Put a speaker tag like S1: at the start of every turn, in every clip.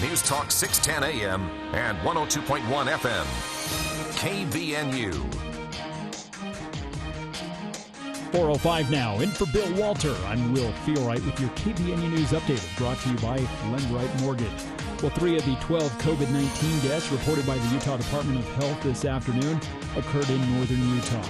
S1: News Talk 610 AM and 102.1 FM. KVNU.
S2: 4:05 now. In for Bill Walter. I'm Will Feelright with your KVNU News Update, brought to you by Lendright Mortgage. Well, 3 of the 12 COVID-19 deaths reported by the Utah Department of Health this afternoon occurred in northern Utah.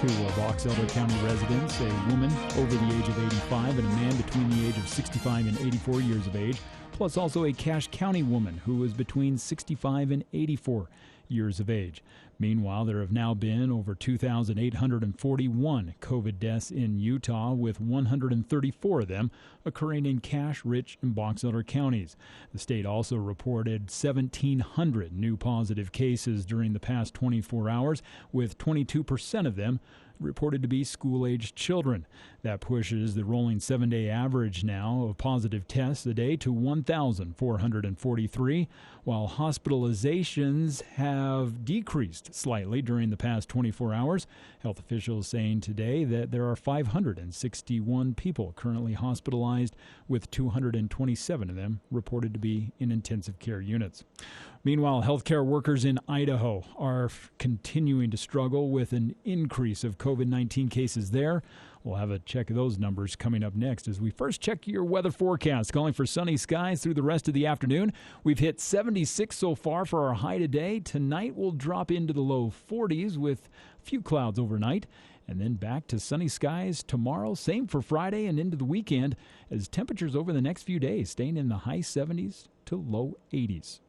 S2: 2 of Box Elder County residents, a woman over the age of 85 and a man between the age of 65 and 84 years of age, plus also a Cache County woman who was between 65 and 84 years of age. Meanwhile, there have now been over 2,841 COVID deaths in Utah, with 134 of them occurring in Cache, Rich, and Box Elder counties. The state also reported 1,700 new positive cases during the past 24 hours, with 22% of them reported to be school-aged children. That pushes the rolling 7-day average now of positive tests a day to 1,443, while hospitalizations have decreased slightly during the past 24 hours. Health officials saying today that there are 561 people currently hospitalized, with 227 of them reported to be in intensive care units. Meanwhile, healthcare workers in Idaho are continuing to struggle with an increase of COVID-19 cases there. We'll have a check of those numbers coming up next as we first check your weather forecast. Calling for sunny skies through the rest of the afternoon. We've hit 76 so far for our high today. Tonight we'll drop into the low 40s with a few clouds overnight. And then back to sunny skies tomorrow. Same for Friday and into the weekend, as temperatures over the next few days staying in the high 70s to low 80s.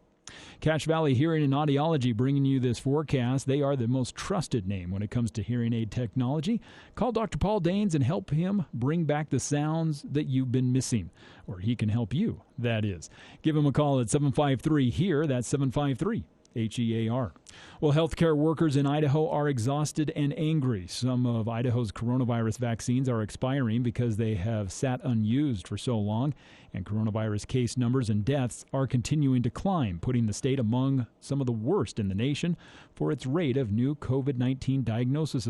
S2: Cache Valley Hearing and Audiology bringing you this forecast. They are the most trusted name when it comes to hearing aid technology. Call Dr. Paul Danes and help him bring back the sounds that you've been missing. Or he can help you, that is. Give him a call at 753-HEAR. That's 753-HEAR. Well, healthcare workers in Idaho are exhausted and angry. Some of Idaho's coronavirus vaccines are expiring because they have sat unused for so long, and coronavirus case numbers and deaths are continuing to climb, putting the state among some of the worst in the nation for its rate of new COVID-19 diagnoses.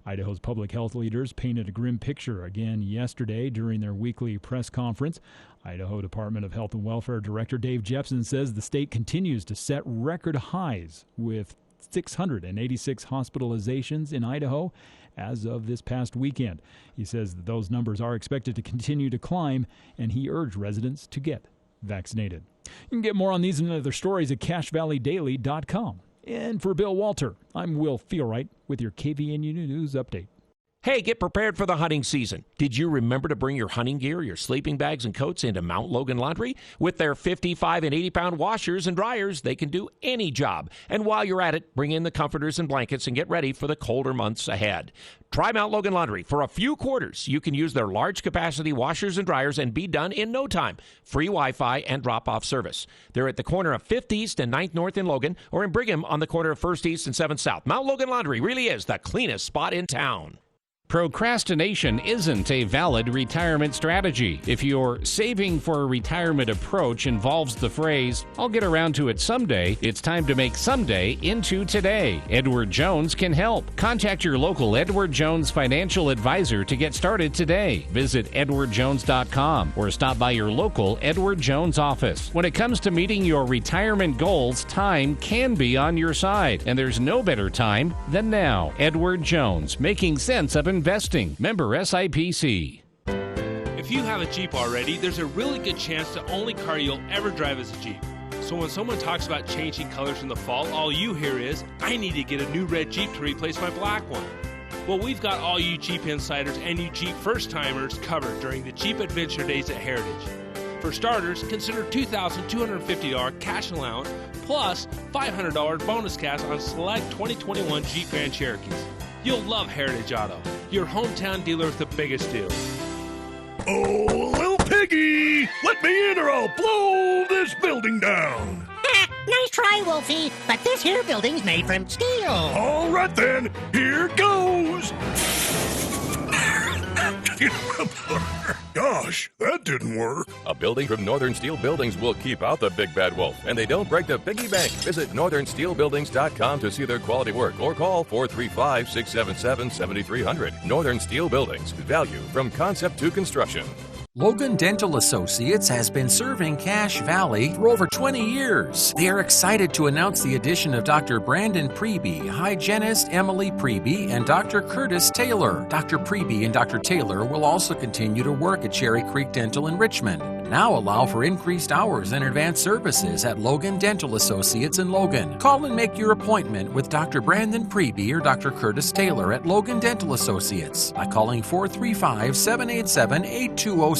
S2: Idaho's public health leaders painted a grim picture again yesterday during their weekly press conference. Idaho Department of Health and Welfare Director Dave Jensen says the state continues to set record highs with 686 hospitalizations in Idaho as of this past weekend. He says that those numbers are expected to continue to climb, and he urged residents to get vaccinated. You can get more on these and other stories at CacheValleyDaily.com. And for Bill Walter, I'm Will Feelright with your KVNU News Update.
S3: Hey, get prepared for the hunting season. Did you remember to bring your hunting gear, your sleeping bags, and coats into Mount Logan Laundry? With their 55 and 80-pound washers and dryers, they can do any job. And while you're at it, bring in the comforters and blankets and get ready for the colder months ahead. Try Mount Logan Laundry. For a few quarters, you can use their large-capacity washers and dryers and be done in no time. Free Wi-Fi and drop-off service. They're at the corner of 5th East and 9th North in Logan, or in Brigham on the corner of 1st East and 7th South. Mount Logan Laundry really is the cleanest spot in town.
S4: Procrastination isn't a valid retirement strategy. If your saving for a retirement approach involves the phrase, "I'll get around to it someday," it's time to make someday into today. Edward Jones can help. Contact your local Edward Jones financial advisor to get started today. Visit edwardjones.com or stop by your local Edward Jones office. When it comes to meeting your retirement goals, time can be on your side, and there's no better time than now. Edward Jones, making sense of investing. Member SIPC.
S5: If you have a Jeep already, there's a really good chance the only car you'll ever drive is a Jeep. So when someone talks about changing colors in the fall, all you hear is, "I need to get a new red Jeep to replace my black one." Well, we've got all you Jeep insiders and you Jeep first-timers covered during the Jeep Adventure Days at Heritage. For starters, consider $2,250 cash allowance plus $500 bonus cash on select 2021 Jeep Grand Cherokees. You'll love Heritage Auto, your hometown dealer with the biggest deal.
S6: Oh, little piggy! Let me in or I'll blow this building down!
S7: Nice try, Wolfie, but this here building's made from steel.
S6: All right then, here goes! Gosh, that didn't work.
S8: A building from Northern Steel Buildings will keep out the big bad wolf, and they don't break the piggy bank. Visit northernsteelbuildings.com to see their quality work or call 435-677-7300. Northern Steel Buildings. Value from concept to construction.
S9: Logan Dental Associates has been serving Cache Valley for over 20 years. They are excited to announce the addition of Dr. Brandon Priebe, hygienist Emily Priebe, and Dr. Curtis Taylor. Dr. Priebe and Dr. Taylor will also continue to work at Cherry Creek Dental in Richmond. Now allow for increased hours and advanced services at Logan Dental Associates in Logan. Call and make your appointment with Dr. Brandon Priebe or Dr. Curtis Taylor at Logan Dental Associates by calling 435-787-8207.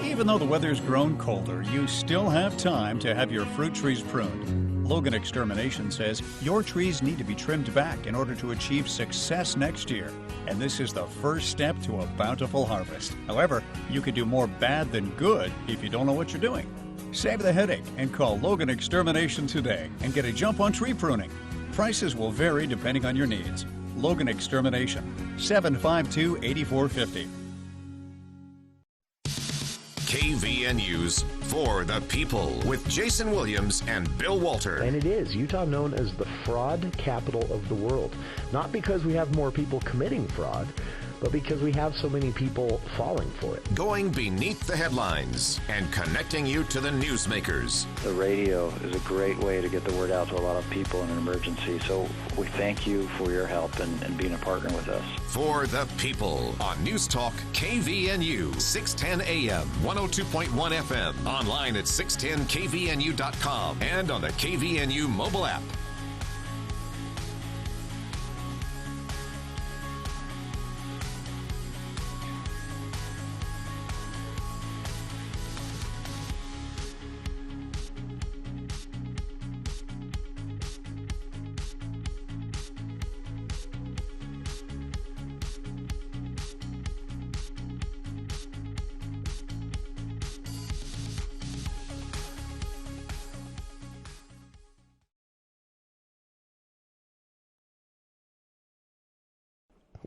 S10: Even though the weather's grown colder, you still have time to have your fruit trees pruned. Logan Extermination says your trees need to be trimmed back in order to achieve success next year. And this is the first step to a bountiful harvest. However, you could do more bad than good if you don't know what you're doing. Save the headache and call Logan Extermination today and get a jump on tree pruning. Prices will vary depending on your needs. Logan Extermination, 752-8450.
S1: KVNU's For the People with Jason Williams and Bill Walter.
S11: And it is Utah known as the fraud capital of the world. Not because we have more people committing fraud, but because we have so many people falling for it.
S1: Going beneath the headlines and connecting you to the newsmakers.
S12: The radio is a great way to get the word out to a lot of people in an emergency. So we thank you for your help and being a partner with us.
S1: For the People on News Talk KVNU, 610 AM, 102.1 FM, online at 610kvnu.com and on the KVNU mobile app.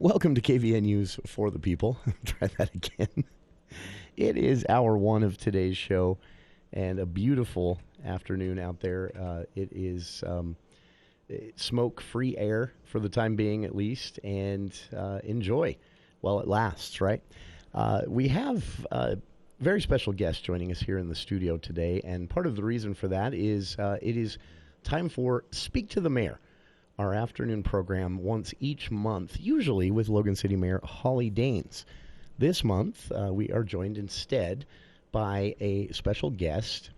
S11: Welcome to KVNU's For the People. Try that again. It is hour one of today's show, and a beautiful afternoon out there. It is smoke-free air for the time being, at least, and enjoy while it lasts, right? We have a very special guest joining us here in the studio today, and part of the reason for that is it is time for Speak to the Mayor, our afternoon program once each month, usually with Logan City Mayor Holly Daines. This month, we are joined instead by a special guest,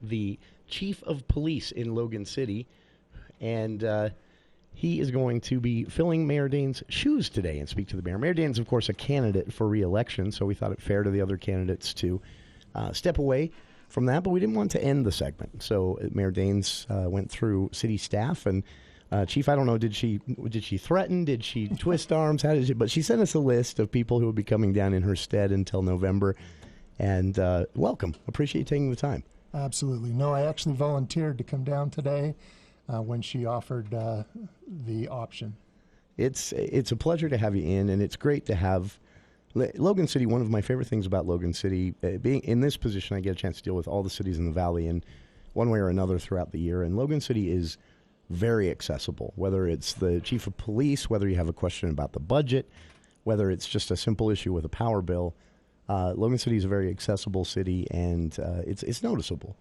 S11: the Chief of Police in Logan City, and he is going to be filling Mayor Daines' shoes today and speak to the mayor. Mayor Daines, of course, a candidate for re-election, so we thought it fair to the other candidates to step away from that, but we didn't want to end the segment. So Mayor Daines went through city staff and Chief, I don't know, did she threaten? Did she twist arms? How did she? But she sent us a list of people who will be coming down in her stead until November. And welcome. Appreciate you taking the time.
S13: Absolutely. No, I actually volunteered to come down today when she offered the option.
S11: It's a pleasure to have you in, and it's great to have Logan City. One of my favorite things about Logan City, being in this position, I get a chance to deal with all the cities in the valley in one way or another throughout the year. And Logan City is very accessible, whether it's the chief of police, whether you have a question about the budget, whether it's just a simple issue with a power bill. Logan City is a very accessible city, and it's noticeable.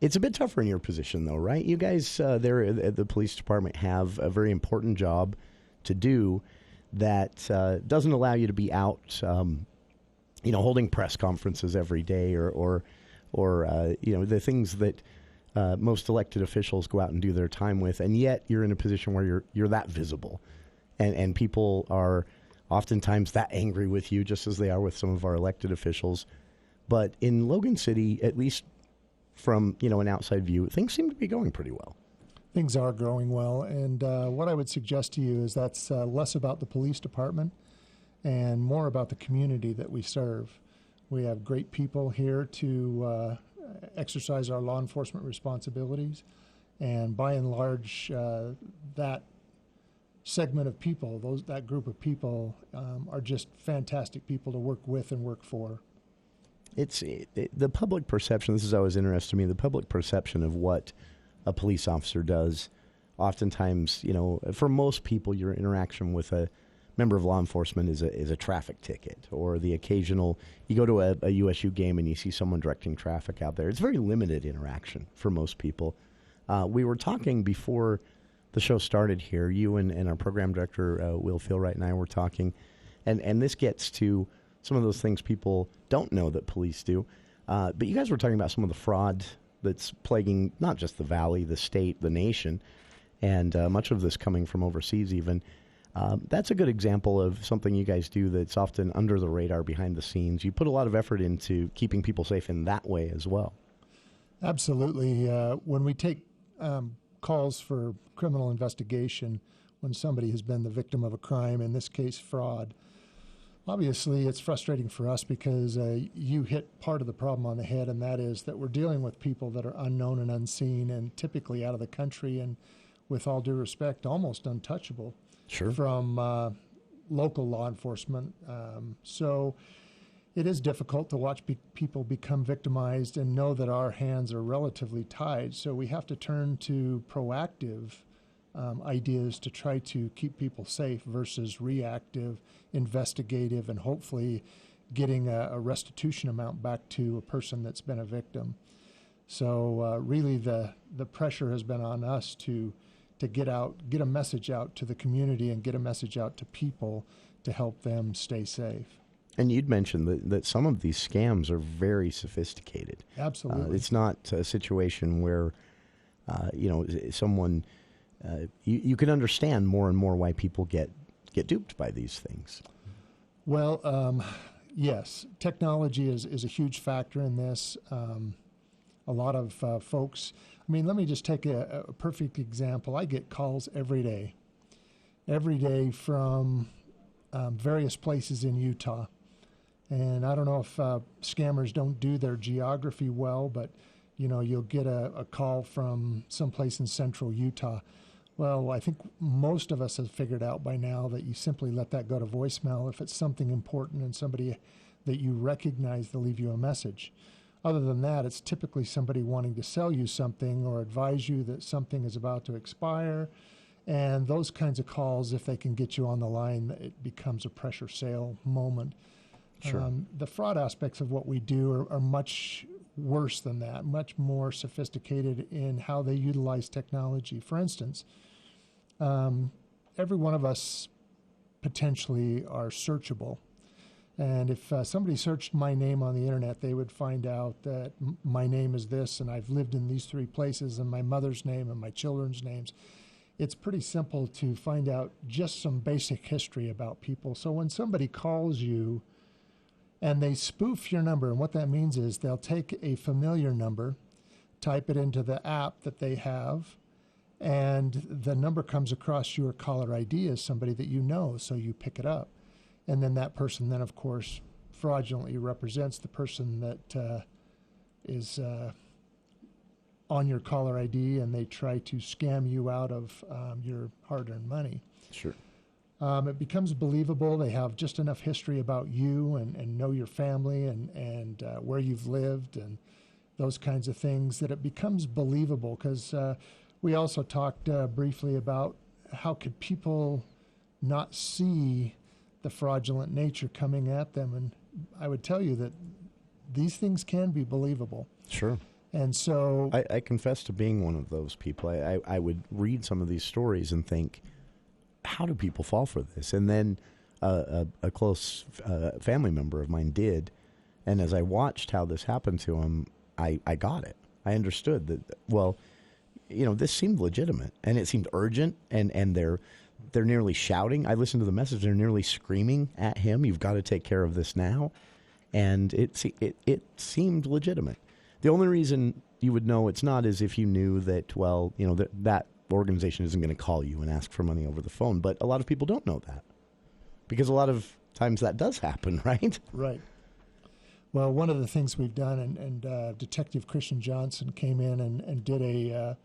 S11: It's a bit tougher in your position, though, right? You guys there at the police department have a very important job to do that doesn't allow you to be out, holding press conferences every day or the things that most elected officials go out and do their time with, and yet you're in a position where you're that visible, and people are oftentimes that angry with you, just as they are with some of our elected officials. But in Logan City, at least from an outside view, things seem to be going pretty well.
S13: Things are growing well, and what I would suggest to you is that's less about the police department and more about the community that we serve. We have great people here to exercise our law enforcement responsibilities, and by and large, that segment of people, that group of people, are just fantastic people to work with and work for.
S11: The public perception. This is always interesting to me. The public perception of what a police officer does. Oftentimes, for most people, your interaction with a member of law enforcement is a traffic ticket, or the occasional, you go to a USU game and you see someone directing traffic out there. It's very limited interaction for most people. We were talking before the show started here, you and our program director, Will Philwright, and I were talking, and this gets to some of those things people don't know that police do. But you guys were talking about some of the fraud that's plaguing not just the Valley, the state, the nation, and much of this coming from overseas even. That's a good example of something you guys do that's often under the radar, behind the scenes. You put a lot of effort into keeping people safe in that way as well.
S13: Absolutely. When we take calls for criminal investigation, when somebody has been the victim of a crime, in this case fraud, obviously it's frustrating for us because you hit part of the problem on the head, and that is that we're dealing with people that are unknown and unseen and typically out of the country and, with all due respect, almost untouchable.
S11: Sure.
S13: From local law enforcement. So it is difficult to watch people become victimized and know that our hands are relatively tied. So we have to turn to proactive ideas to try to keep people safe versus reactive, investigative, and hopefully getting a restitution amount back to a person that's been a victim. So really the pressure has been on us to get a message out to the community and get a message out to people to help them stay safe. And
S11: you'd mentioned that some of these scams are very sophisticated.
S13: Absolutely.
S11: It's not a situation where, someone, you can understand more and more why people get duped by these things.
S13: Well, yes, technology is a huge factor in this. A lot of folks, let me just take a perfect example. I get calls every day from various places in Utah. And I don't know if scammers don't do their geography well, but, you'll get a call from someplace in central Utah. Well, I think most of us have figured out by now that you simply let that go to voicemail. If it's something important and somebody that you recognize, they'll leave you a message. Other than that, it's typically somebody wanting to sell you something or advise you that something is about to expire. And those kinds of calls, if they can get you on the line, it becomes a pressure sale moment.
S11: Sure.
S13: The fraud aspects of what we do are much worse than that, much more sophisticated in how they utilize technology. For instance, every one of us potentially are searchable. And if somebody searched my name on the internet, they would find out that my name is this, and I've lived in these 3 places, and my mother's name and my children's names. It's pretty simple to find out just some basic history about people. So when somebody calls you and they spoof your number, and what that means is they'll take a familiar number, type it into the app that they have, and the number comes across your caller ID as somebody that you know, so you pick it up. And then that person then, of course, fraudulently represents the person that is on your caller ID, and they try to scam you out of your hard-earned money.
S11: Sure.
S13: It becomes believable. They have just enough history about you and know your family and where you've lived and those kinds of things that it becomes believable, because we also talked briefly about how could people not see the fraudulent nature coming at them. And I would tell you that these things can be believable.
S11: Sure.
S13: And so
S11: I confess to being one of those people. I would read some of these stories and think, how do people fall for this? And then a close family member of mine did. And as I watched how this happened to him, I got it. I understood that, well, this seemed legitimate and it seemed urgent, and they're nearly shouting. I listened to the message. They're nearly screaming at him, "You've got to take care of this now." And it seemed legitimate. The only reason you would know it's not is if you knew that, well, that organization isn't going to call you and ask for money over the phone. But a lot of people don't know that, because a lot of times that does happen, right?
S13: Right. Well, one of the things we've done, and Detective Christian Johnson came in and did a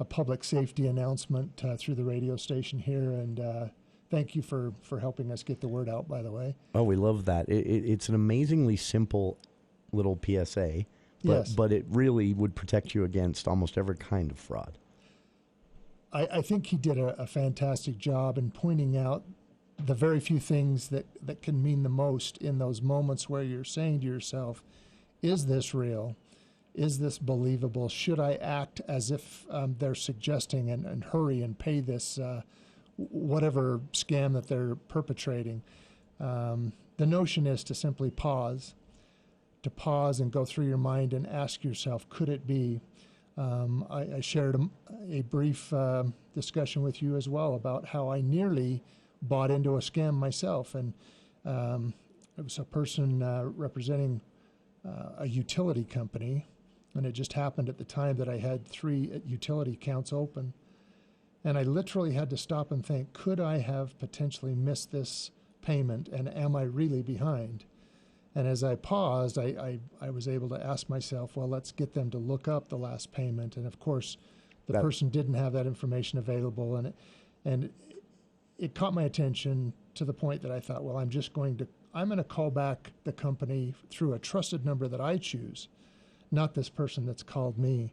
S13: public safety announcement through the radio station here, and thank you for helping us get the word out, by the way.
S11: Oh, we love that. It's an amazingly simple little PSA, but it really would protect you against almost every kind of fraud.
S13: I think he did a fantastic job in pointing out the very few things that can mean the most in those moments where you're saying to yourself, is this real? Is this believable? Should I act as if they're suggesting and hurry and pay this whatever scam that they're perpetrating? The notion is to simply pause and go through your mind and ask yourself, could it be? I shared a brief discussion with you as well about how I nearly bought into a scam myself. And it was a person representing a utility company. And it just happened at the time that I had 3 utility accounts open. And I literally had to stop and think, could I have potentially missed this payment, and am I really behind? And as I paused, I was able to ask myself, well, let's get them to look up the last payment. And of course, the person didn't have that information available. And it caught my attention to the point that I thought, well, I'm going to call back the company through a trusted number that I choose, not this person that's called me.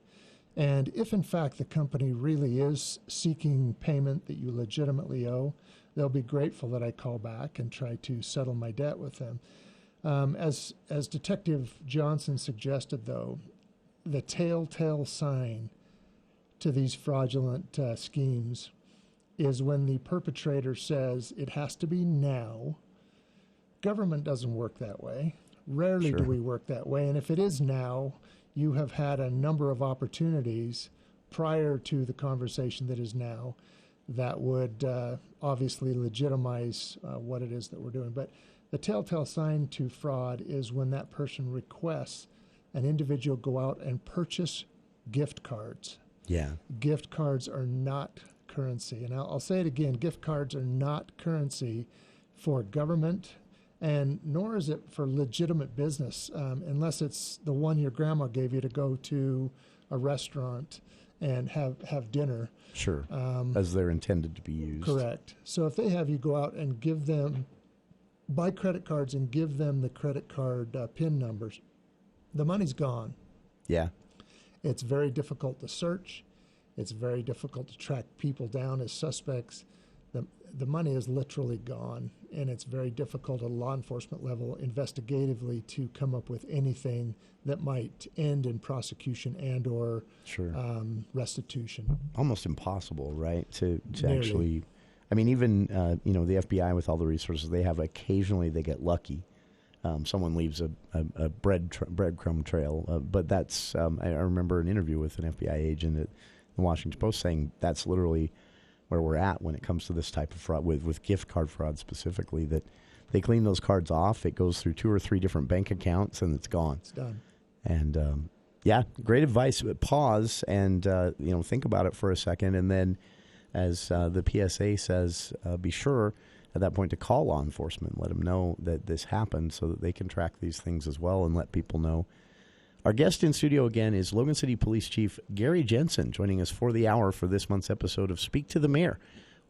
S13: And if in fact the company really is seeking payment that you legitimately owe, they'll be grateful that I call back and try to settle my debt with them. As Detective Johnson suggested, though, the telltale sign to these fraudulent schemes is when the perpetrator says it has to be now. Government doesn't work that way. Rarely do we work that way. And if it is now, you have had a number of opportunities prior to the conversation that is now that would obviously legitimize what it is that we're doing. But the telltale sign to fraud is when that person requests an individual go out and purchase gift cards.
S11: Yeah.
S13: Gift cards are not currency. And I'll say it again, gift cards are not currency for government, and nor is it for legitimate business, unless it's the one your grandma gave you to go to a restaurant and have dinner.
S11: Sure, as they're intended to be used.
S13: Correct. So if they have you go out and buy credit cards and give them the credit card PIN numbers, the money's gone.
S11: Yeah.
S13: It's very difficult to search. It's very difficult to track people down as suspects. The money is literally gone, and it's very difficult at a law enforcement level investigatively to come up with anything that might end in prosecution and or restitution.
S11: Almost impossible, right? To actually, I mean, even the FBI with all the resources they have, occasionally they get lucky. Someone leaves a breadcrumb trail, but that's I remember an interview with an FBI agent at the Washington Post saying that's literally where we're at when it comes to this type of fraud, with gift card fraud specifically, that they clean those cards off, it goes through 2 or 3 different bank accounts, and it's gone.
S13: It's done.
S11: And, great advice. Pause and, think about it for a second, and then, as the PSA says, be sure at that point to call law enforcement, let them know that this happened so that they can track these things as well and let people know. Our guest in studio again is Logan City Police Chief Gary Jensen, joining us for the hour for this month's episode of Speak to the Mayor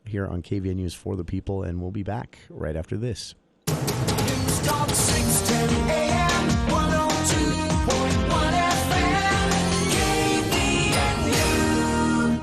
S11: here on KVN News for the People, and we'll be back right after this.
S14: News Talk 610 AM, 102.1 FM, KVNU.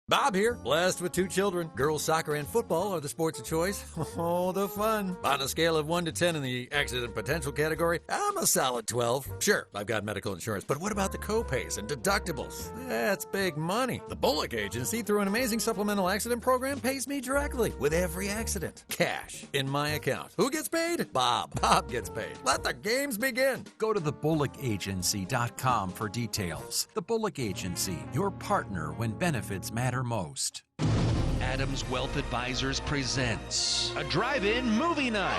S15: Bob here, blessed with 2 children. Girls soccer and football are the sports of choice. Oh, the fun. On a scale of 1 to 10 in the accident potential category, I'm a solid 12. Sure, I've got medical insurance, but what about the co-pays and deductibles? That's big money. The Bullock Agency, through an amazing supplemental accident program, pays me directly with every accident. Cash in my account. Who gets paid? Bob. Bob gets paid. Let the games begin.
S9: Go to thebullock.agency.com for details. The Bullock Agency, your partner when benefits matter most.
S16: Adams Wealth Advisors presents a drive-in movie night.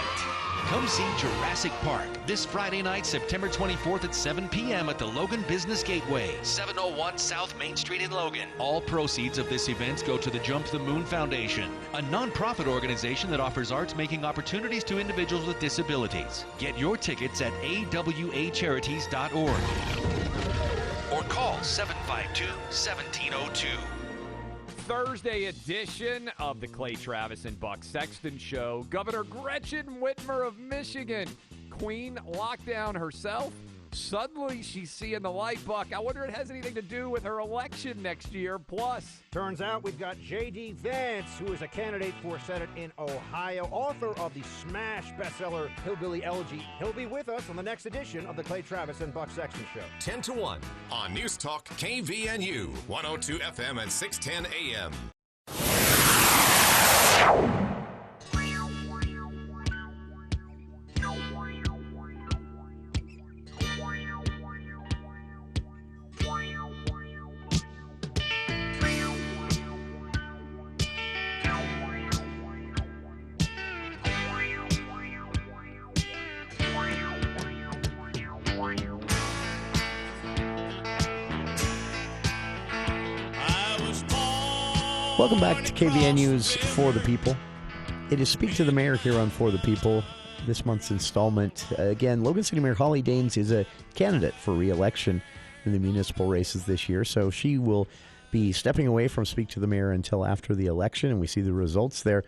S16: Come see Jurassic Park this Friday night, September 24th at 7 p.m. at the Logan Business Gateway, 701 South Main Street in Logan. All proceeds of this event go to the Jump to the Moon Foundation, a non-profit organization that offers arts-making opportunities to individuals with disabilities. Get your tickets at awacharities.org or call 752-1702.
S17: Thursday edition of the Clay Travis and Buck Sexton Show. Governor Gretchen Whitmer of Michigan, Queen Lockdown herself, Suddenly, she's seeing the light, Buck. I wonder if it has anything to do with her election next year. Plus,
S18: turns out we've got J.D. Vance, who is a candidate for Senate in Ohio, author of the smash bestseller Hillbilly Elegy. He'll be with us on the next edition of the Clay Travis and Buck Sexton Show.
S1: 10 to 1 on News Talk KVNU, 102 FM and 610 AM.
S11: Welcome back to KVNU's For the People. It is Speak to the Mayor here on For the People. This month's installment. Again, Logan City Mayor Holly Daines is a candidate for re-election in the municipal races this year, so she will be stepping away from Speak to the Mayor until after the election, and we see the results there.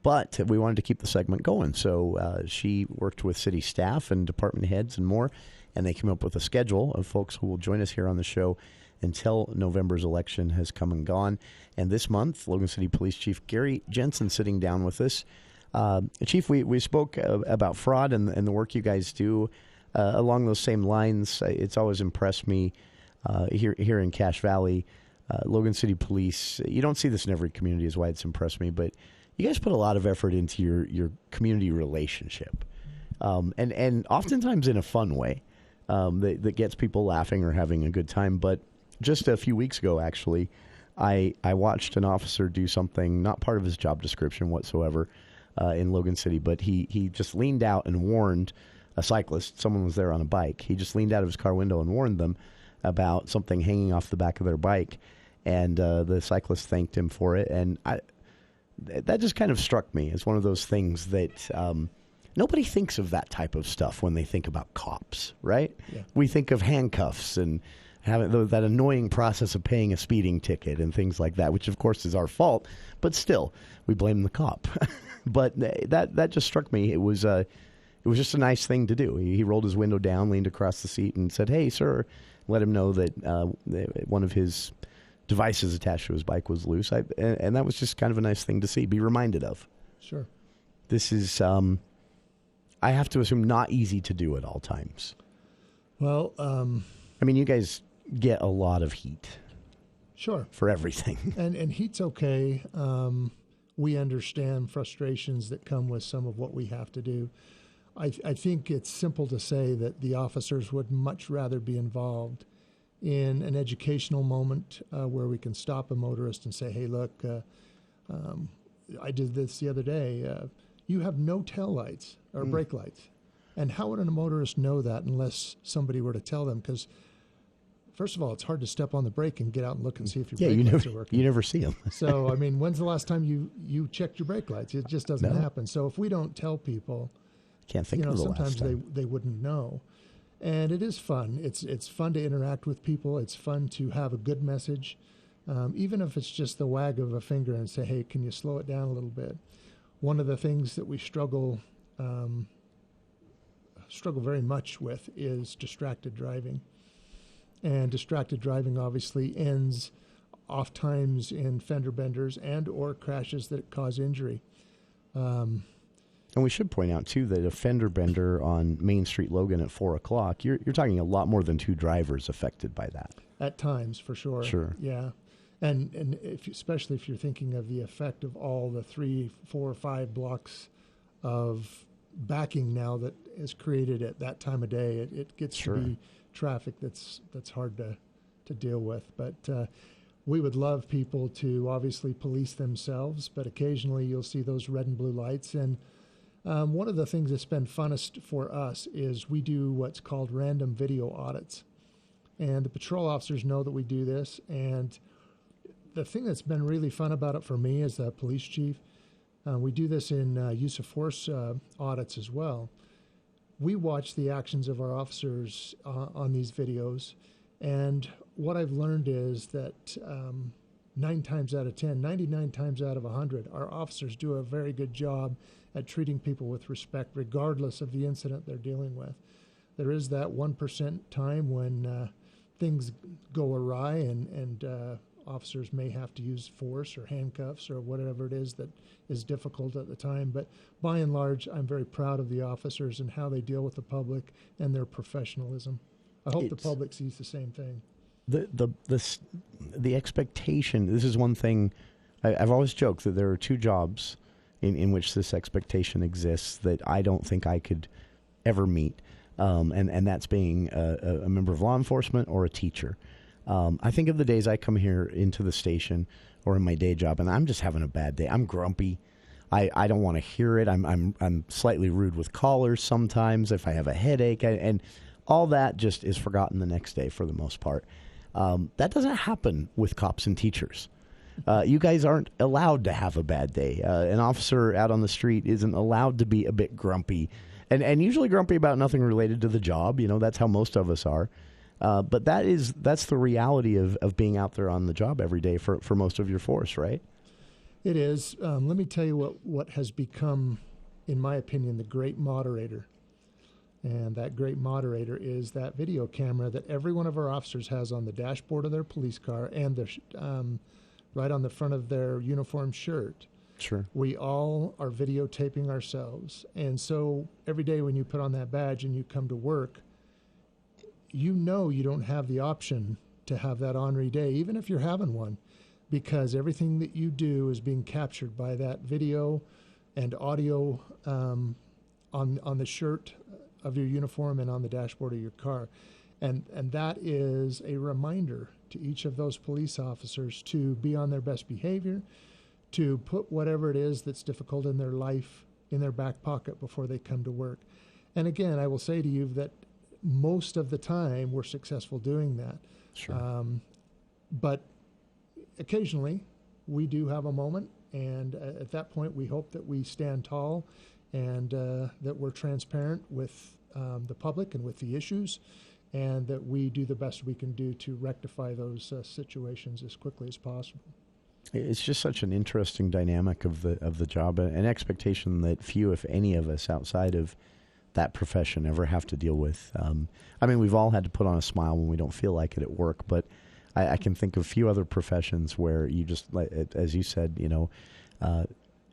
S11: But we wanted to keep the segment going, so she worked with city staff and department heads and more, and they came up with a schedule of folks who will join us here on the show until November's election has come and gone. And this month, Logan City Police Chief Gary Jensen sitting down with us. Chief, we spoke about fraud and the work you guys do along those same lines. It's always impressed me here in Cache Valley, Logan City Police. You don't see this in every community is why it's impressed me, but you guys put a lot of effort into your community relationship, and oftentimes in a fun way that gets people laughing or having a good time. But just a few weeks ago, actually, I watched an officer do something not part of his job description whatsoever in Logan City, but he just leaned out and warned a cyclist. Someone was there on a bike. He just leaned out of his car window and warned them about something hanging off the back of their bike, and the cyclist thanked him for it. And that just kind of struck me as one of those things that nobody thinks of that type of stuff when they think about cops, right? Yeah. We think of handcuffs and having that annoying process of paying a speeding ticket and things like that, which of course is our fault, but still we blame the cop. But that just struck me. It was just a nice thing to do. He rolled his window down, leaned across the seat, and said, "Hey, sir," let him know that one of his devices attached to his bike was loose. And that was just kind of a nice thing to see, be reminded of.
S13: Sure.
S11: This is, I have to assume, not easy to do at all times.
S13: Well,
S11: I mean, you guys get a lot of heat.
S13: Sure.
S11: For everything.
S13: And heat's okay. We understand frustrations that come with some of what we have to do. I think it's simple to say that the officers would much rather be involved in an educational moment where we can stop a motorist and say, "Hey, look, I did this the other day. You have no tail lights or brake lights." And how would a motorist know that unless somebody were to tell them? Because first of all, it's hard to step on the brake and get out and look and see if your brake lights are working.
S11: You never see them.
S13: So, I mean, when's the last time you checked your brake lights? It just doesn't happen. So if we don't tell people,
S11: can't think of the last
S13: sometimes
S11: time.
S13: they wouldn't know. And it is fun. It's fun to interact with people. It's fun to have a good message, even if it's just the wag of a finger and say, "Hey, can you slow it down a little bit?" One of the things that we struggle very much with is distracted driving. And distracted driving obviously ends oftentimes in fender benders and or crashes that cause injury.
S11: And we should point out, too, that a fender bender on Main Street Logan at 4 o'clock, you're talking a lot more than two drivers affected by that.
S13: At times, for sure.
S11: Sure.
S13: Yeah. And especially if you're thinking of the effect of all the 3, 4, 5 blocks of backing now that is created at that time of day, it gets to be traffic that's hard to deal with. But we would love people to obviously police themselves, but occasionally you'll see those red and blue lights. And one of the things that's been funnest for us is we do what's called random video audits. And the patrol officers know that we do this. And the thing that's been really fun about it for me as a police chief, we do this in use of force audits as well. We watch the actions of our officers on these videos. And what I've learned is that 9 times out of 10, 99 times out of 100, our officers do a very good job at treating people with respect, regardless of the incident they're dealing with. there is that 1% time when things go awry and officers may have to use force or handcuffs or whatever it is that is difficult at the time. But by and large, I'm very proud of the officers and how they deal with the public and their professionalism. I hope the public sees the same thing.
S11: The expectation, this is one thing, I've always joked that there are two jobs in which this expectation exists that I don't think I could ever meet, and that's being a member of law enforcement or a teacher. I think of the days I come here into the station or in my day job, and I'm just having a bad day. I'm grumpy. I don't want to hear it. I'm slightly rude with callers sometimes if I have a headache, and all that just is forgotten the next day for the most part. That doesn't happen with cops and teachers. You guys aren't allowed to have a bad day. An officer out on the street isn't allowed to be a bit grumpy, and usually grumpy about nothing related to the job. You know, that's how most of us are. But that's the reality of being out there on the job every day for most of your force, right?
S13: It is. Let me tell you what has become, in my opinion, the great moderator. And that great moderator is that video camera that every one of our officers has on the dashboard of their police car and right on the front of their uniform shirt.
S11: Sure.
S13: We all are videotaping ourselves. And so every day when you put on that badge and you come to work, you know you don't have the option to have that ornery day, even if you're having one, because everything that you do is being captured by that video and audio on the shirt of your uniform and on the dashboard of your car. And that is a reminder to each of those police officers to be on their best behavior, to put whatever it is that's difficult in their life in their back pocket before they come to work. And again, I will say to you that most of the time we're successful doing that.
S11: Sure.
S13: But occasionally we do have a moment, and at that point we hope that we stand tall and that we're transparent with the public and with the issues, and that we do the best we can do to rectify those situations as quickly as possible.
S11: It's just such an interesting dynamic of the job, an expectation that few, if any, of us outside of that profession ever have to deal with. I mean, we've all had to put on a smile when we don't feel like it at work, but I can think of few other professions where you just, like, as you said, you know,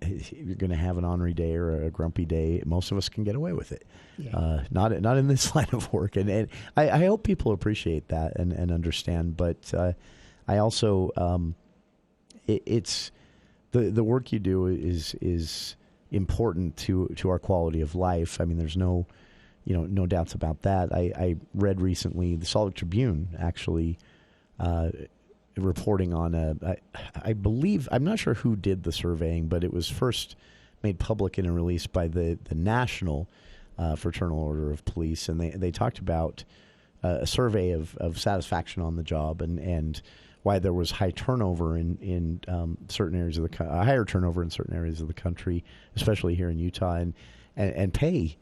S11: you're going to have an ornery day or a grumpy day. Most of us can get away with it. Yeah. Not in this line of work. And I hope people appreciate that and understand. But I also, it's the work you do is important to our quality of life. I mean, there's no doubts about that. I read recently the Salt Lake Tribune actually reporting on I believe, I'm not sure who did the surveying, but it was first made public in a release by the National Fraternal Order of Police, and they talked about a survey of satisfaction on the job and why there was high turnover in certain areas of the higher turnover in certain areas of the country, especially here in Utah, and pay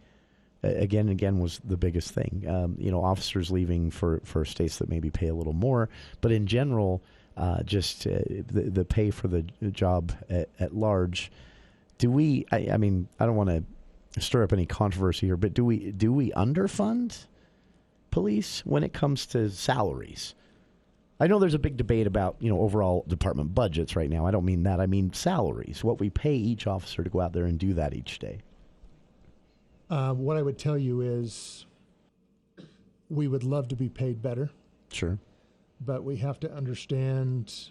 S11: again and again was the biggest thing. Officers leaving for states that maybe pay a little more, but in general, just the pay for the job at large. Do we? I mean, I don't want to stir up any controversy here, but do we underfund police when it comes to salaries? I know there's a big debate about overall department budgets right now. I don't mean that. I mean salaries. What we pay each officer to go out there and do that each day.
S13: What I would tell you is we would love to be paid better.
S11: Sure.
S13: But we have to understand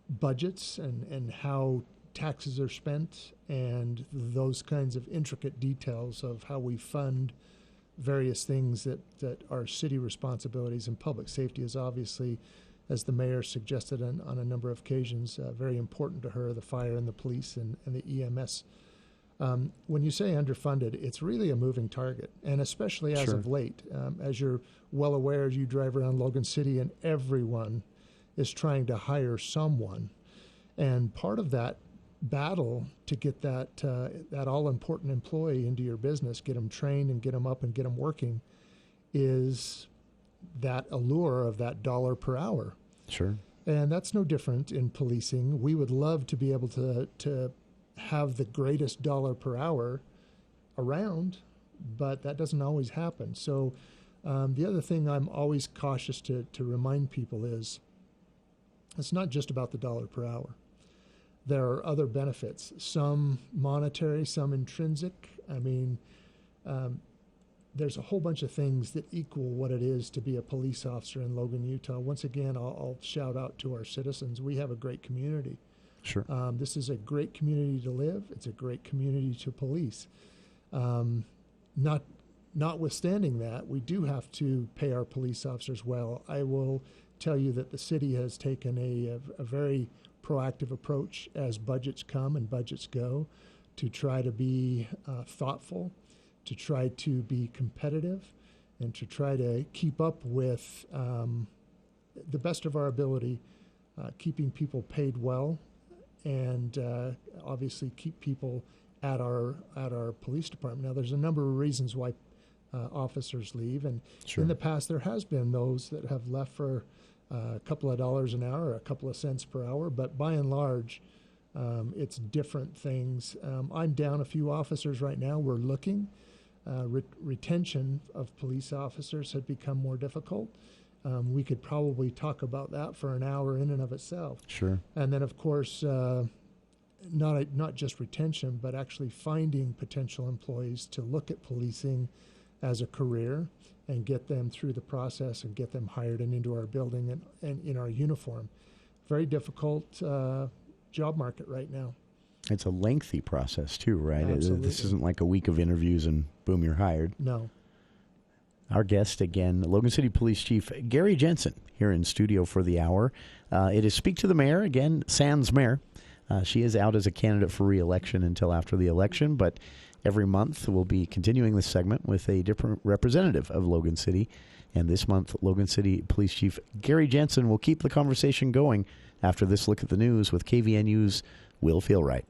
S13: budgets and how taxes are spent and those kinds of intricate details of how we fund various things that are city responsibilities, and public safety is obviously, as the mayor suggested on a number of occasions, very important to her, the fire and the police and the EMS. When you say underfunded, it's really a moving target, and especially as of late. As you're well aware, as you drive around Logan City, and everyone is trying to hire someone. And part of that battle to get that all-important employee into your business, get them trained and get them up and get them working, is that allure of that $1 per hour.
S11: Sure.
S13: And that's no different in policing. We would love to be able to have the greatest $1 per hour around, but that doesn't always happen. So the other thing I'm always cautious to remind people is it's not just about the dollar per hour. There are other benefits, some monetary, some intrinsic. I mean, there's a whole bunch of things that equal what it is to be a police officer in Logan, Utah. Once again, I'll shout out to our citizens. We have a great community.
S11: Sure.
S13: This is a great community to live. It's a great community to police. Notwithstanding that, we do have to pay our police officers well. I will tell you that the city has taken a very proactive approach as budgets come and budgets go to try to be thoughtful, to try to be competitive, and to try to keep up with the best of our ability, keeping people paid well, and obviously keep people at our police department. Now, there's a number of reasons why officers leave, and
S11: Sure.
S13: in the past there has been those that have left for a couple of dollars an hour, or a couple of cents per hour, but by and large, it's different things. I'm down a few officers right now. We're looking. Retention of police officers had become more difficult. We could probably talk about that for an hour in and of itself.
S11: Sure.
S13: And then, of course, not just retention, but actually finding potential employees to look at policing as a career and get them through the process and get them hired and into our building and in our uniform. Very difficult job market right now.
S11: It's a lengthy process too, right?
S13: Absolutely.
S11: This isn't like a week of interviews and boom, you're hired.
S13: No.
S11: Our guest again, Logan City Police Chief Gary Jensen, here in studio for the hour. It is Speak to the Mayor, again, Sans Mayor. She is out as a candidate for re-election until after the election, but every month we'll be continuing this segment with a different representative of Logan City. And this month, Logan City Police Chief Gary Jensen will keep the conversation going after this look at the news with KVNU's Will Feel Right.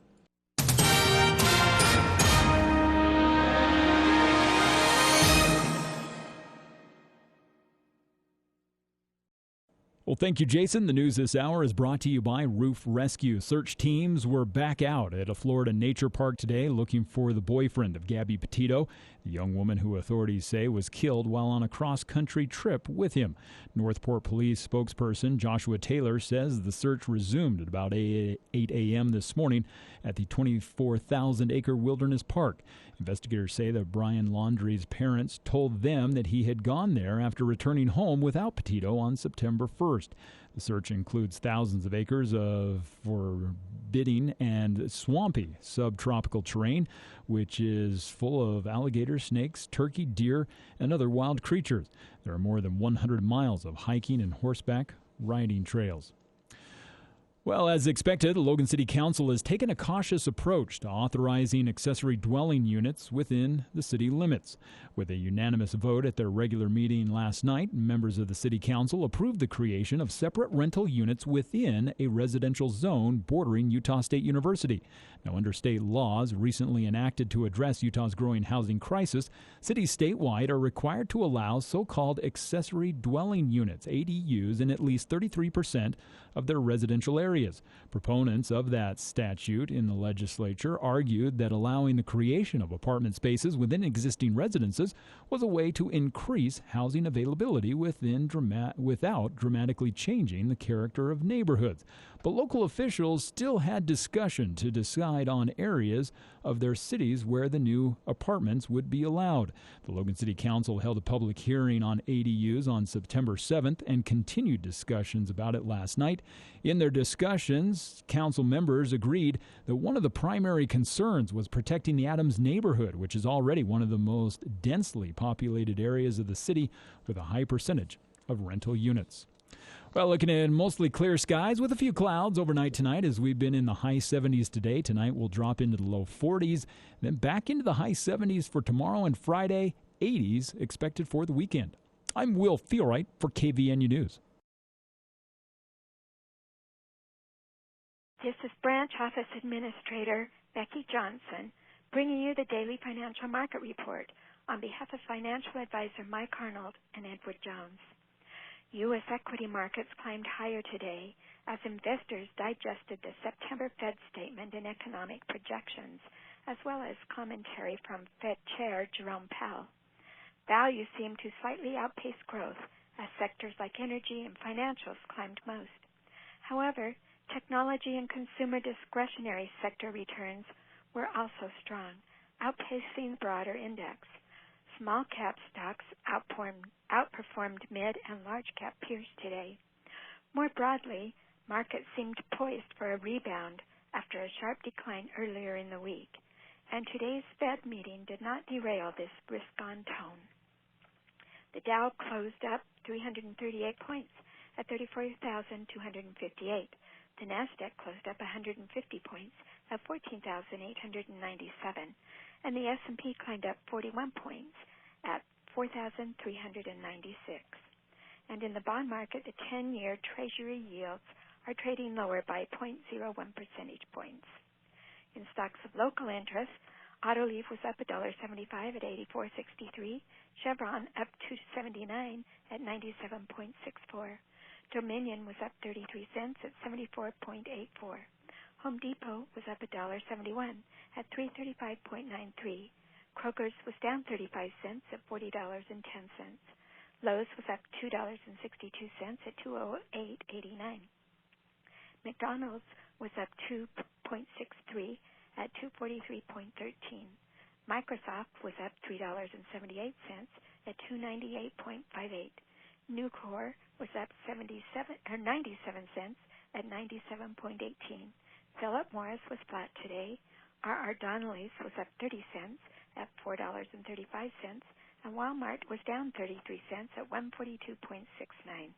S2: Well, thank you, Jason. The news this hour is brought to you by Roof Rescue. Search teams were back out at a Florida nature park today looking for the boyfriend of Gabby Petito, the young woman who authorities say was killed while on a cross-country trip with him. Northport Police spokesperson Joshua Taylor says the search resumed at about 8 a.m. this morning at the 24,000-acre wilderness park. Investigators say that Brian Laundrie's parents told them that he had gone there after returning home without Petito on September 1st. The search includes thousands of acres of forbidding and swampy subtropical terrain, which is full of alligators, snakes, turkey, deer, and other wild creatures. There are more than 100 miles of hiking and horseback riding trails. Well, as expected, the Logan City Council has taken a cautious approach to authorizing accessory dwelling units within the city limits. With a unanimous vote at their regular meeting last night, members of the City Council approved the creation of separate rental units within a residential zone bordering Utah State University. Now, under state laws recently enacted to address Utah's growing housing crisis, cities statewide are required to allow so-called accessory dwelling units, ADUs, in at least 33% of their residential areas. Proponents of that statute in the legislature argued that allowing the creation of apartment spaces within existing residences was a way to increase housing availability without dramatically changing the character of neighborhoods. But local officials still had discussion to decide on areas of their cities where the new apartments would be allowed. The Logan City Council held a public hearing on ADUs on September 7th and continued discussions about it last night. In their discussions, council members agreed that one of the primary concerns was protecting the Adams neighborhood, which is already one of the most densely populated areas of the city with a high percentage of rental units. Well, looking at mostly clear skies with a few clouds overnight tonight as we've been in the high 70s today. Tonight we'll drop into the low 40s, then back into the high 70s for tomorrow and Friday, 80s expected for the weekend. I'm Will Feelright for KVNU News.
S19: This is Branch Office Administrator Becky Johnson, bringing you the daily financial market report on behalf of financial advisor Mike Arnold and Edward Jones. U.S. equity markets climbed higher today as investors digested the September Fed statement and economic projections as well as commentary from Fed Chair Jerome Powell. Values seem to slightly outpace growth as sectors like energy and financials climbed most. However, technology and consumer discretionary sector returns were also strong, outpacing the broader index. Small cap stocks outperformed mid and large cap peers today. More broadly, markets seemed poised for a rebound after a sharp decline earlier in the week, and today's Fed meeting did not derail this brisk-on tone. The Dow closed up 338 points at 34,258. The Nasdaq closed up 150 points at 14,897, and the S&P climbed up 41 points at 4,396. And in the bond market, the 10-year Treasury yields are trading lower by 0.01 percentage points. In stocks of local interest, Autoleaf was up $1.75 at 84.63. Chevron up $2.79 at 97.64. Dominion was up 33 cents at 74.84. Home Depot was up $1.71 at 335.93. Kroger's was down 35 cents at $40.10. Lowe's was up $2.62 at 208.89. McDonald's was up 2.63 at 243.13. Microsoft was up $3.78 at 298.58. Nucor was up 97 cents at 97.18. Philip Morris was flat today. R.R. Donnelley's was up 30 cents at $4.35, and Walmart was down 33 cents at 142.69.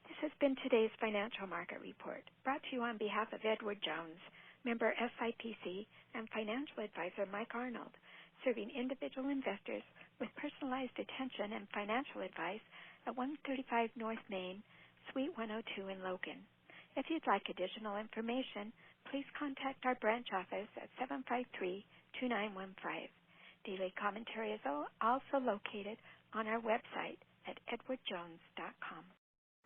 S19: This has been today's Financial Market Report, brought to you on behalf of Edward Jones, member SIPC, and financial advisor Mike Arnold, serving individual investors with personalized attention and financial advice at 135 North Main, Suite 102 in Logan. If you'd like additional information, please contact our branch office at 753-2915. Daily commentary is also located on our website at edwardjones.com.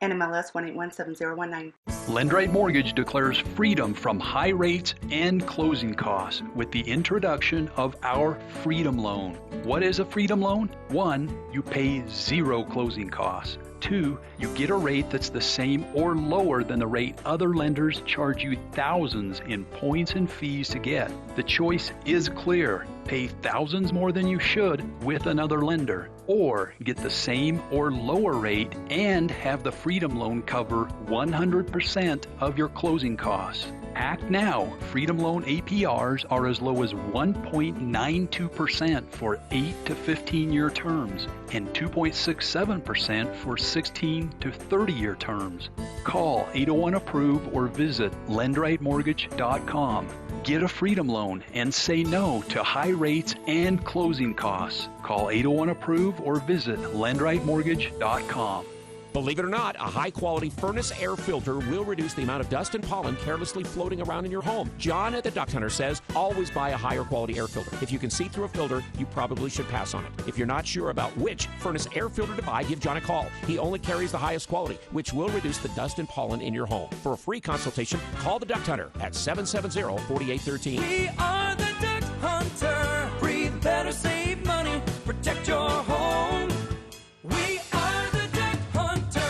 S20: NMLS 1817019.
S21: LendRight Mortgage declares freedom from high rates and closing costs with the introduction of our Freedom Loan. What is a Freedom Loan? 1, you pay 0 closing costs. 2, you get a rate that's the same or lower than the rate other lenders charge you thousands in points and fees to get. The choice is clear. Pay thousands more than you should with another lender, or get the same or lower rate and have the Freedom Loan cover 100% of your closing costs. Act now. Freedom Loan APRs are as low as 1.92% for 8 to 15-year terms and 2.67% for 16 to 30-year terms. Call 801-APPROVE or visit lendrightmortgage.com. Get a Freedom Loan and say no to high rates and closing costs. Call 801-APPROVE or visit lendrightmortgage.com.
S3: Believe it or not, a high-quality furnace air filter will reduce the amount of dust and pollen carelessly floating around in your home. John at the Duct Hunter says, always buy a higher quality air filter. If you can see through a filter, you probably should pass on it. If you're not sure about which furnace air filter to buy, give John a call. He only carries the highest quality, which will reduce the dust and pollen in your home. For a free consultation, call the Duct Hunter at 770-4813.
S14: We are the Duct Hunter. Breathe better, save money, protect your home. We are the Duct Hunter.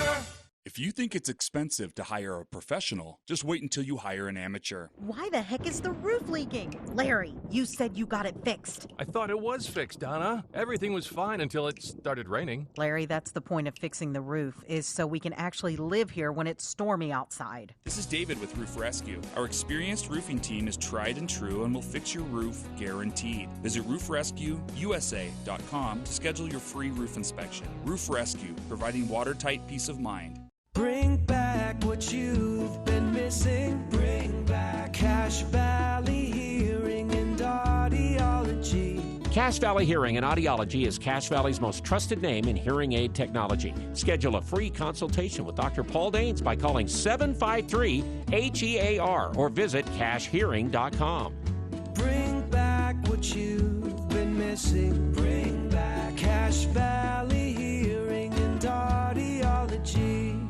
S22: If you think it's expensive to hire a professional, just wait until you hire an amateur.
S23: Why the heck is the roof leaking? Larry, you said you got it fixed.
S24: I thought it was fixed, Donna. Everything was fine until it started raining.
S23: Larry, that's the point of fixing the roof, is so we can actually live here when it's stormy outside.
S22: This is David with Roof Rescue. Our experienced roofing team is tried and true and will fix your roof guaranteed. Visit roofrescueusa.com to schedule your free roof inspection. Roof Rescue, providing watertight peace of mind.
S14: Bring back what you've been missing. Bring back Cache Valley Hearing and Audiology.
S3: Cache Valley Hearing and Audiology is Cache Valley's most trusted name in hearing aid technology. Schedule a free consultation with Dr. Paul Daines by calling 753-HEAR or visit cachehearing.com.
S14: Bring back what you've been missing. Bring back Cache Valley Hearing and Audiology.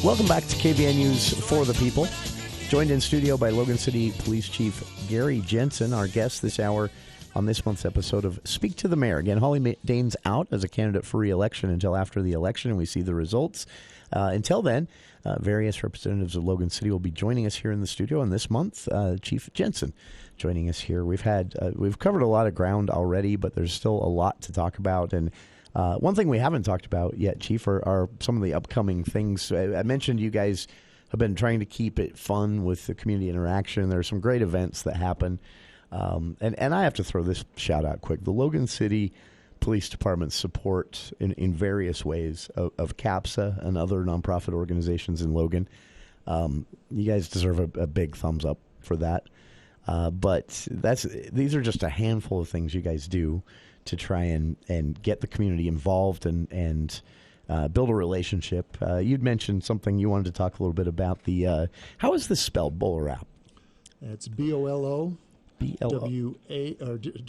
S11: Welcome back to KVNU's For the People. Joined in studio by Logan City Police Chief Gary Jensen, our guest this hour on this month's episode of Speak to the Mayor. Again, Holly Dane's out as a candidate for re-election until after the election and we see the results. Until then, various representatives of Logan City will be joining us here in the studio. And this month, Chief Jensen joining us here. We've covered a lot of ground already, but there's still a lot to talk about. And one thing we haven't talked about yet, Chief, are some of the upcoming things. I mentioned you guys have been trying to keep it fun with the community interaction. There are some great events that happen. And I have to throw this shout out quick. The Logan City Police Department's support in various ways of CAPSA and other nonprofit organizations in Logan. You guys deserve a big thumbs up for that. But these are just a handful of things you guys do to try and get the community involved and build a relationship. You'd mentioned something you wanted to talk a little bit about. How is this spelled, Bolo Wrap?
S13: It's BOLO.
S11: BLO.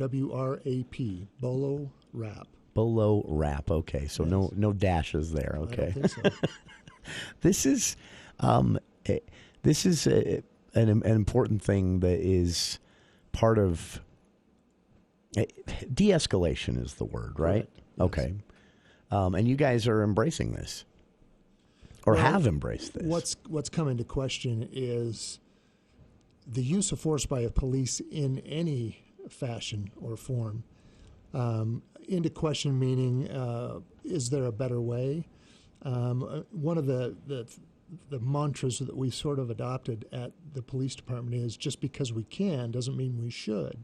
S13: WRAP. Bolo Wrap.
S11: Bolo Wrap. Okay, so yes. no dashes there. Okay.
S13: I don't think so.
S11: This is an important thing that is part of de-escalation is the word, right?
S13: Yes.
S11: Okay. And you guys are embracing this, or have embraced this.
S13: What's come into question is the use of force by a police in any fashion or form. Into question meaning, is there a better way? One of the mantras that we sort of adopted at the police department is just because we can doesn't mean we should.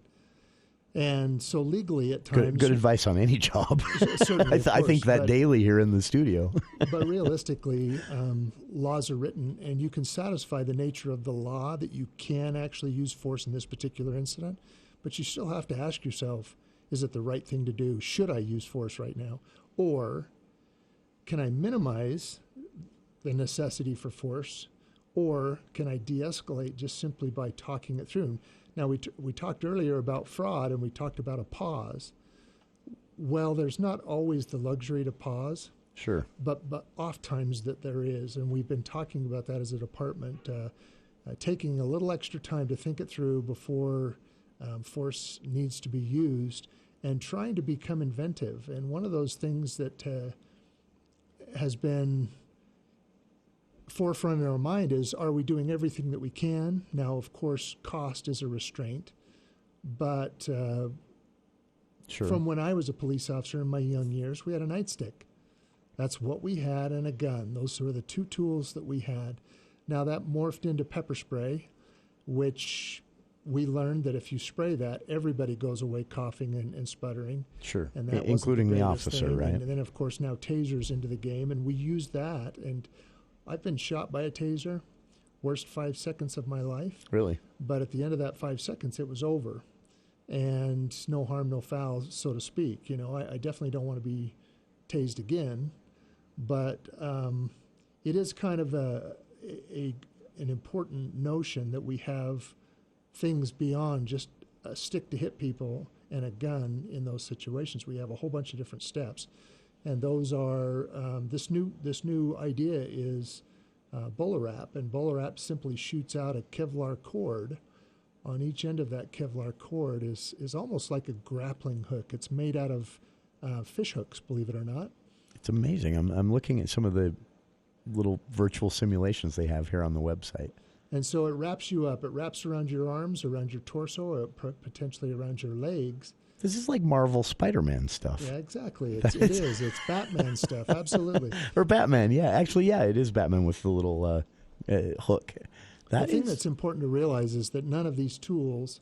S13: And so legally at times...
S11: Good advice on any job.
S13: Certainly,
S11: I think that daily here in the studio.
S13: But realistically, laws are written, and you can satisfy the nature of the law that you can actually use force in this particular incident, but you still have to ask yourself, is it the right thing to do? Should I use force right now? Or can I minimize the necessity for force, or can I de-escalate just simply by talking it through? Now, we talked earlier about fraud, and we talked about a pause. Well, there's not always the luxury to pause.
S11: Sure.
S13: But oft times that there is, and we've been talking about that as a department, taking a little extra time to think it through before force needs to be used, and trying to become inventive. And one of those things that has been forefront in our mind is, are we doing everything that we can? Now, of course, cost is a restraint, but
S11: sure.
S13: From when I was a police officer in my young years, we had a nightstick. That's what we had, and a gun. Those were the two tools that we had. Now that morphed into pepper spray, which we learned that if you spray that, everybody goes away coughing and sputtering.
S11: Sure,
S13: and that
S11: including the officer,
S13: thing.
S11: right?
S13: And then, of course, now tasers into the game, and we use that. And I've been shot by a taser, worst 5 seconds of my life.
S11: Really?
S13: But at the end of that 5 seconds, it was over. And no harm, no foul, so to speak. You know, I definitely don't want to be tased again. But it is kind of an important notion that we have things beyond just a stick to hit people and a gun in those situations. We have a whole bunch of different steps. And those are, this new idea is Bolo Wrap, and Bolo Wrap simply shoots out a Kevlar cord. On each end of that Kevlar cord is almost like a grappling hook. It's made out of fish hooks, believe it or not.
S11: It's amazing. I'm looking at some of the little virtual simulations they have here on the website.
S13: And so it wraps you up. It wraps around your arms, around your torso, or potentially around your legs.
S11: This is like Marvel Spider-Man stuff.
S13: Yeah, exactly. It is. It's Batman stuff. Absolutely.
S11: Or Batman, yeah. Actually, yeah, it is Batman with the little hook.
S13: The thing that's important to realize is that none of these tools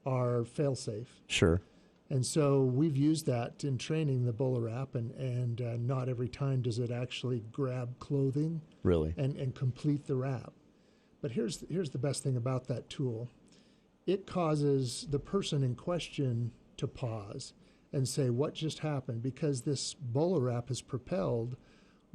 S13: are fail-safe.
S11: Sure.
S13: And so we've used that in training the Bolo Wrap, and not every time does it actually grab clothing.
S11: Really?
S13: And complete the wrap. But here's the best thing about that tool. It causes the person in question to pause and say, what just happened? Because this Bolo Wrap is propelled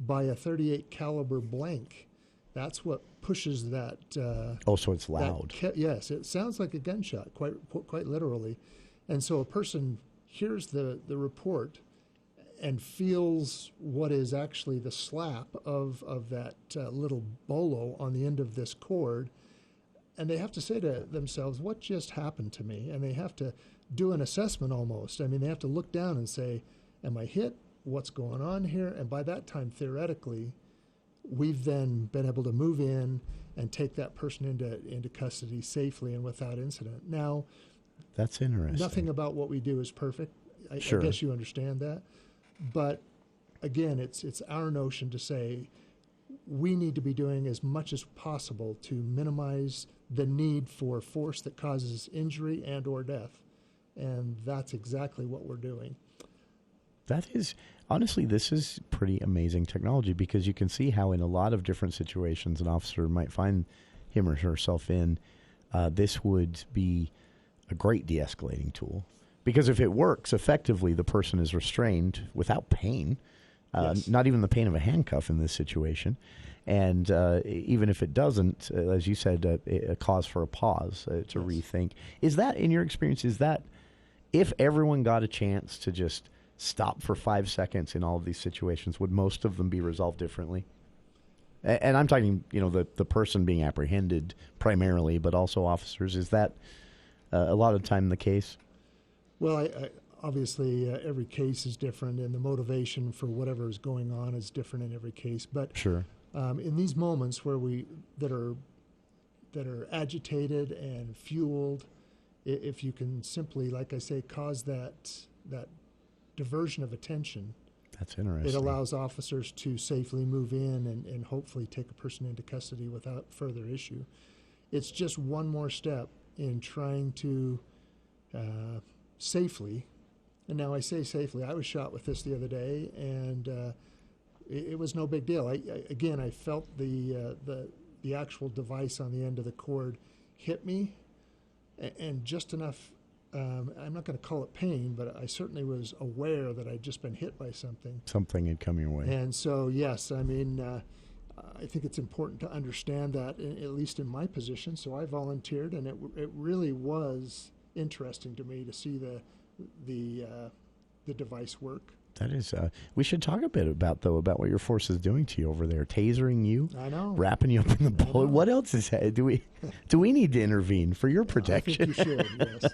S13: by a .38 caliber blank. That's what pushes that.
S11: So it's loud.
S13: Yes, it sounds like a gunshot, quite literally. And so a person hears the report, and feels what is actually the slap of that little bolo on the end of this cord. And they have to say to themselves, what just happened to me? And they have to do an assessment almost. I mean, they have to look down and say, am I hit? What's going on here? And by that time, theoretically, we've then been able to move in and take that person into custody safely and without incident. Now,
S11: that's interesting.
S13: Nothing about what we do is perfect. I
S11: Sure.
S13: guess you understand that. But again, it's our notion to say we need to be doing as much as possible to minimize the need for force that causes injury and or death. And that's exactly what we're doing.
S11: That is, honestly, this is pretty amazing technology, because you can see how in a lot of different situations an officer might find him or herself in, this would be a great de-escalating tool. Because if it works effectively, the person is restrained without pain,
S13: Yes.
S11: not even the pain of a handcuff in this situation. And even if it doesn't, as you said, a cause for a pause, to rethink. Is that, in your experience, is that if everyone got a chance to just stop for 5 seconds in all of these situations, would most of them be resolved differently? And I'm talking, the person being apprehended primarily, but also officers. Is that a lot of the time the case?
S13: Well, I obviously every case is different, and the motivation for whatever is going on is different in every case. But
S11: sure,
S13: in these moments where that are agitated and fueled, if you can simply, like I say, cause that diversion of attention,
S11: that's interesting.
S13: It allows officers to safely move in and hopefully take a person into custody without further issue. It's just one more step in trying to safely, and now I say safely, I was shot with this the other day, and it was no big deal. I felt the actual device on the end of the cord hit me, and just enough, I'm not going to call it pain, but I certainly was aware that I'd just been hit by something.
S11: Something had come your way.
S13: And so, yes, I mean, I think it's important to understand that, at least in my position. So I volunteered, and it really was interesting to me to see the device work.
S11: That is, we should talk a bit about what your force is doing to you over there. Tasering you,
S13: I know,
S11: wrapping you up in the bullet. What else is do we need to intervene for your protection?
S13: I think you should. Yes.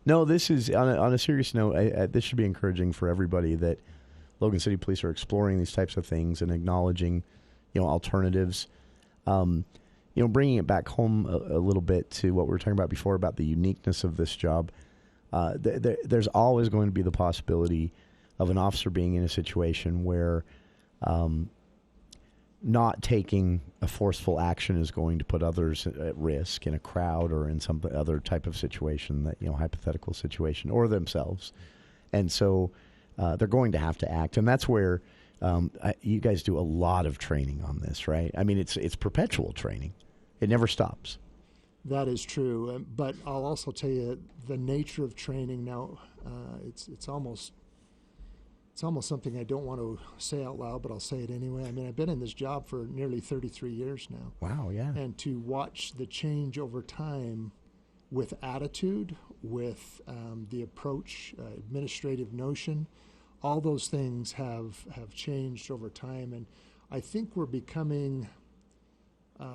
S11: No, this is on a serious note. This should be encouraging for everybody that Logan City Police are exploring these types of things and acknowledging, alternatives. Bringing it back home a little bit to what we were talking about before about the uniqueness of this job. There's always going to be the possibility of an officer being in a situation where not taking a forceful action is going to put others at risk in a crowd or in some other type of situation, that hypothetical situation, or themselves. And so they're going to have to act. And that's where you guys do a lot of training on this, right? I mean, it's perpetual training. It never stops.
S13: That is true. But I'll also tell you the nature of training now, it's almost something I don't want to say out loud, but I'll say it anyway. I mean, I've been in this job for nearly 33 years now.
S11: Wow, yeah.
S13: And to watch the change over time with attitude, with the approach, administrative notion, all those things have changed over time. And I think we're becoming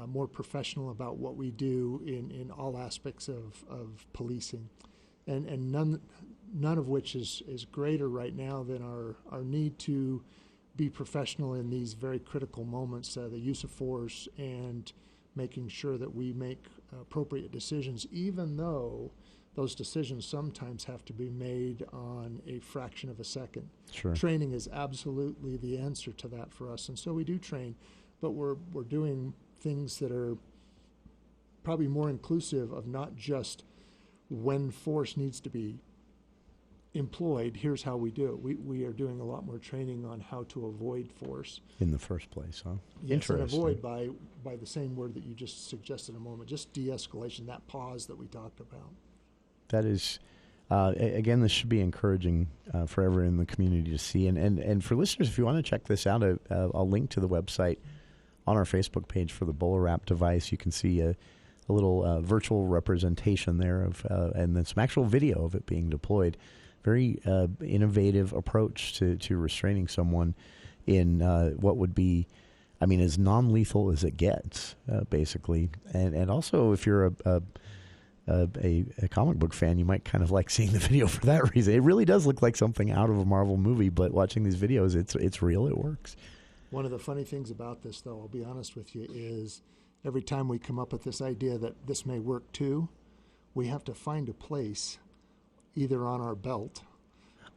S13: more professional about what we do in all aspects of policing. And none of which is greater right now than our need to be professional in these very critical moments, the use of force and making sure that we make appropriate decisions, even though those decisions sometimes have to be made on a fraction of a second.
S11: Sure.
S13: Training is absolutely the answer to that for us, and so we do train, but we're doing things that are probably more inclusive of not just when force needs to be employed, here's how we do it. We are doing a lot more training on how to avoid force.
S11: In the first place, huh?
S13: Yes, and
S11: Interesting.
S13: avoid by the same word that you just suggested a moment, just de-escalation, that pause that we talked about.
S11: That is, again, this should be encouraging for everyone in the community to see. And for listeners, if you want to check this out, I'll link to the website on our Facebook page for the Bowler Wrap device. You can see a little virtual representation there of and then some actual video of it being deployed. very innovative approach to restraining someone in what would be, I mean, as non-lethal as it gets, basically. And also, if you're a comic book fan, you might kind of like seeing the video for that reason. It really does look like something out of a Marvel movie, but watching these videos, it's real. It works.
S13: One of the funny things about this, though, I'll be honest with you, is every time we come up with this idea that this may work too, we have to find a place either on our belt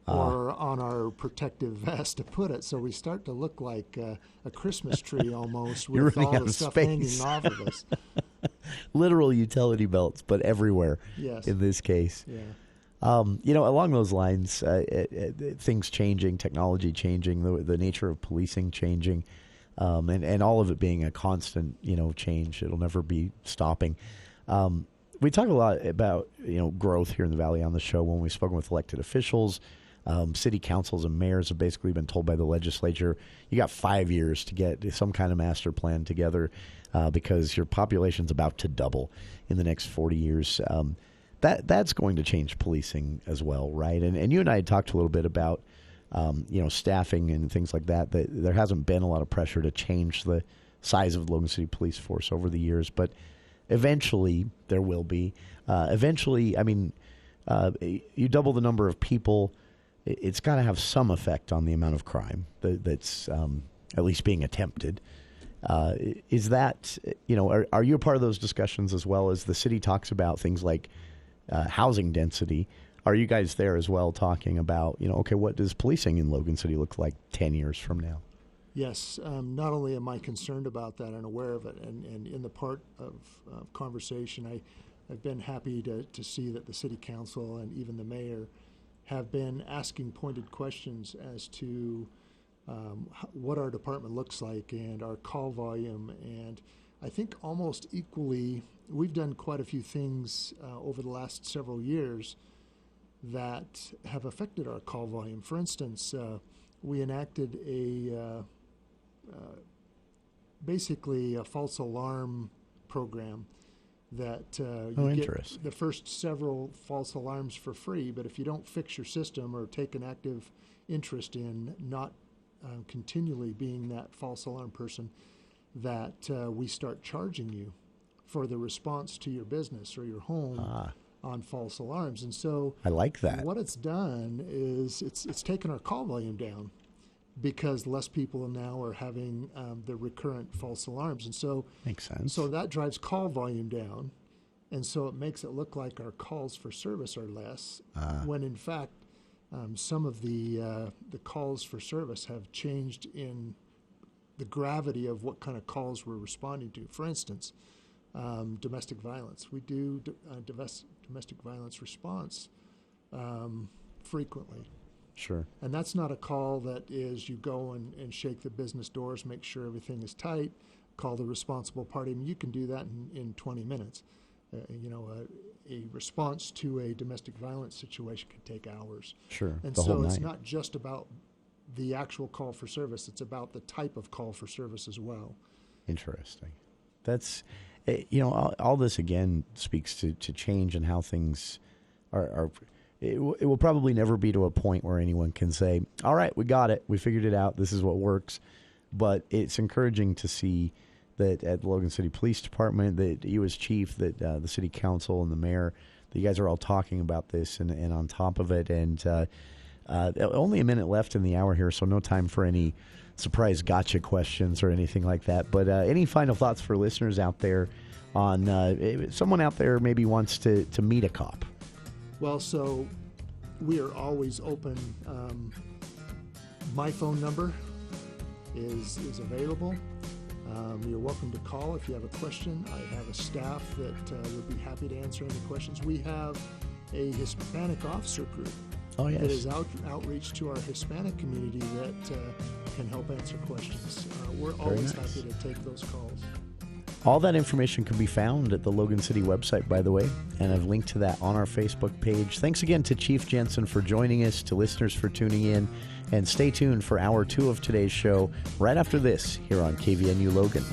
S13: or on our protective vest to put it. So we start to look like a Christmas tree almost with all the stuff hanging off of us.
S11: Literal utility belts, but everywhere.
S13: Yes.
S11: In this case.
S13: Yeah.
S11: Along those lines, things changing, technology changing, the nature of policing changing, and all of it being a constant, change. It'll never be stopping. We talk a lot about, growth here in the Valley on the show when we've spoken with elected officials. City councils and mayors have basically been told by the legislature, you got 5 years to get some kind of master plan together because your population's about to double in the next 40 years. That's going to change policing as well, right? And you and I had talked a little bit about, staffing and things like that. That there hasn't been a lot of pressure to change the size of the Logan City Police Force over the years, but eventually there will be. You double the number of people, it's got to have some effect on the amount of crime that's at least being attempted. Is that, are you a part of those discussions as well as the city talks about things like housing density? Are you guys there as well talking about, okay, what does policing in Logan City look like 10 years from now?
S13: Yes, not only am I concerned about that and aware of it, and in the part of conversation, I've been happy to see that the city council and even the mayor have been asking pointed questions as to what our department looks like and our call volume. And I think almost equally, we've done quite a few things over the last several years that have affected our call volume. For instance, we enacted basically a false alarm program that you get the first several false alarms for free, but if you don't fix your system or take an active interest in not continually being that false alarm person, that we start charging you for the response to your business or your home on false alarms. And so
S11: I like that.
S13: What it's done is it's taken our call volume down because less people now are having the recurrent false alarms. And so
S11: makes sense.
S13: So that drives call volume down. And so it makes it look like our calls for service are less, when in fact some of the calls for service have changed in the gravity of what kind of calls we're responding to. For instance, domestic violence. We do domestic violence response frequently.
S11: Sure.
S13: And that's not a call that is you go and shake the business doors, make sure everything is tight, call the responsible party. I mean, you can do that in 20 minutes. A response to a domestic violence situation could take hours.
S11: Sure.
S13: And
S11: the whole
S13: so it's
S11: night.
S13: not just about the actual call for service, it's about the type of call for service as well.
S11: Interesting. That's, all this again speaks to change and how things are. It will probably never be to a point where anyone can say, all right, we got it. We figured it out. This is what works. But it's encouraging to see that at the Logan City Police Department, that you as chief, that the city council and the mayor, that you guys are all talking about this and on top of it. And only a minute left in the hour here, so no time for any surprise gotcha questions or anything like that. But any final thoughts for listeners out there on someone out there maybe wants to meet a cop?
S13: Well, so we are always open. My phone number is available. You're welcome to call if you have a question. I have a staff that would be happy to answer any questions. We have a Hispanic officer group that is outreach to our Hispanic community that can help answer questions. We're always happy to take those calls.
S11: All that information can be found at the Logan City website, by the way, and I've linked to that on our Facebook page. Thanks again to Chief Jensen for joining us, to listeners for tuning in, and stay tuned for Hour 2 of today's show right after this here on KVNU Logan.